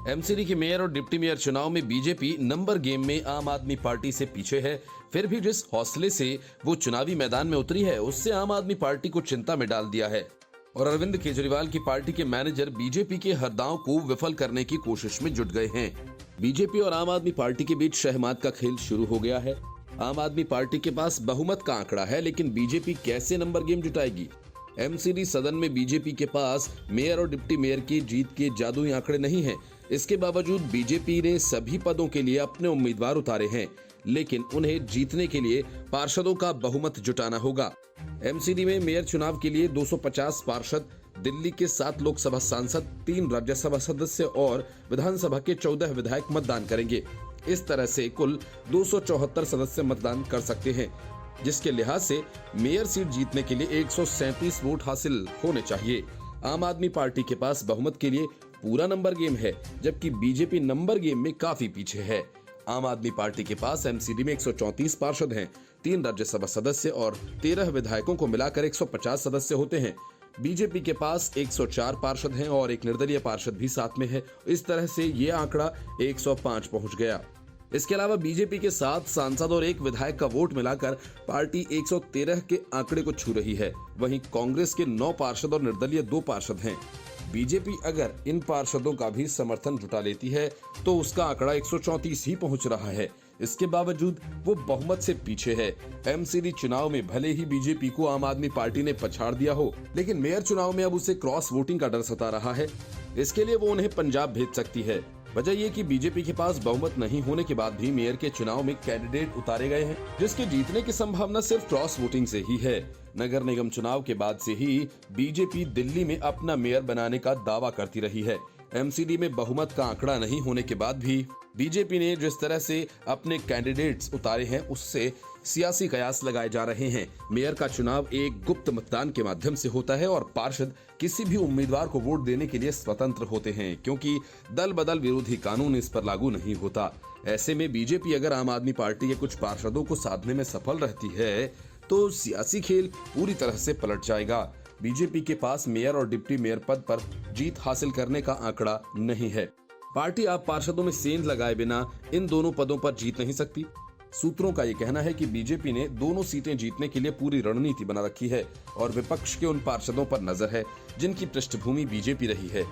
MCD के mayor और deputy mayor चुनाव में बीजेपी नंबर गेम में आम आदमी पार्टी से पीछे है। फिर भी जिस हौसले से वो चुनावी मैदान में उतरी है, उससे आम आदमी पार्टी को चिंता में डाल दिया है और अरविंद केजरीवाल की पार्टी के मैनेजर बीजेपी के हर दांव को विफल करने की कोशिश में जुट गए हैं। बीजेपी और आम आदमी पार्टी के बीच शहमात का खेल शुरू हो गया है। आम आदमी पार्टी के पास बहुमत का आंकड़ा है, लेकिन बीजेपी कैसे नंबर गेम जुटाएगी? एमसीडी सदन में बीजेपी के पास मेयर और डिप्टी मेयर की जीत के जादुई आंकड़े नहीं हैं। इसके बावजूद बीजेपी ने सभी पदों के लिए अपने उम्मीदवार उतारे हैं, लेकिन उन्हें जीतने के लिए पार्षदों का बहुमत जुटाना होगा। एमसीडी में मेयर चुनाव के लिए 250 पार्षद, दिल्ली के 7 लोकसभा सांसद, 3 राज्यसभा सदस्य और विधानसभा के 14 विधायक मतदान करेंगे। इस तरह से कुल 274 सदस्य मतदान कर सकते हैं, जिसके लिहाज से मेयर सीट जीतने के लिए 137 वोट हासिल होने चाहिए। आम आदमी पार्टी के पास बहुमत के लिए पूरा नंबर गेम है, जबकि बीजेपी नंबर गेम में काफी पीछे है। आम आदमी पार्टी के पास एमसीडी में 134 पार्षद हैं, 3 राज्यसभा सदस्य और 13 विधायकों को मिलाकर 150 सदस्य होते हैं। बीजेपी के पास 104 पार्षद हैं और एक निर्दलीय पार्षद भी साथ में है। इस तरह से ये आंकड़ा 105 पहुंच गया। इसके अलावा बीजेपी के 7 सांसद और 1 विधायक का वोट मिलाकर पार्टी 113 के आंकड़े को छू रही है। वहीं कांग्रेस के 9 पार्षद और निर्दलीय 2 पार्षद हैं। बीजेपी अगर इन पार्षदों का भी समर्थन जुटा लेती है तो उसका आंकड़ा 134 ही पहुंच रहा है। इसके बावजूद वो बहुमत से पीछे है। एमसीडी चुनाव में भले ही बीजेपी को आम आदमी पार्टी ने पछाड़ दिया हो, लेकिन मेयर चुनाव में अब उसे क्रॉस वोटिंग का डर सता रहा है। इसके लिए वो उन्हें पंजाब भेज सकती है। वजह ये कि बीजेपी के पास बहुमत नहीं होने के बाद भी मेयर के चुनाव में कैंडिडेट उतारे गए हैं, जिसके जीतने की संभावना सिर्फ क्रॉस वोटिंग से ही है। नगर निगम चुनाव के बाद से ही बीजेपी दिल्ली में अपना मेयर बनाने का दावा करती रही है। एमसीडी में बहुमत का आंकड़ा नहीं होने के बाद भी बीजेपी ने जिस तरह से अपने कैंडिडेट्स उतारे हैं, उससे सियासी कयास लगाए जा रहे हैं। मेयर का चुनाव एक गुप्त मतदान के माध्यम से होता है और पार्षद किसी भी उम्मीदवार को वोट देने के लिए स्वतंत्र होते हैं, क्योंकि दल बदल विरोधी कानून इस पर लागू नहीं होता। ऐसे में बीजेपी अगर आम आदमी पार्टी के कुछ पार्षदों को साधने में सफल रहती है तो सियासी खेल पूरी तरह से पलट जाएगा। बीजेपी के पास मेयर और डिप्टी मेयर पद पर जीत हासिल करने का आंकड़ा नहीं है। पार्टी आप पार्षदों में सेंध लगाए बिना इन दोनों पदों पर जीत नहीं सकती। सूत्रों का ये कहना है कि बीजेपी ने दोनों सीटें जीतने के लिए पूरी रणनीति बना रखी है और विपक्ष के उन पार्षदों पर नजर है जिनकी पृष्ठभूमि बीजेपी रही है।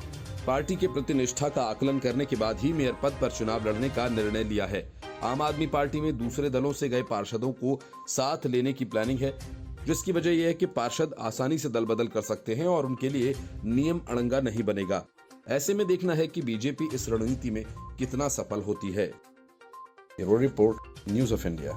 पार्टी के प्रति निष्ठा का आकलन करने के बाद ही मेयर पद पर चुनाव लड़ने का निर्णय लिया है। आम आदमी पार्टी में दूसरे दलों से गए पार्षदों को साथ लेने की प्लानिंग है, जिसकी वजह यह है कि पार्षद आसानी से दल बदल कर सकते हैं और उनके लिए नियम अड़ंगा नहीं बनेगा। ऐसे में देखना है कि बीजेपी इस रणनीति में कितना सफल होती है। Bureau report, news of India.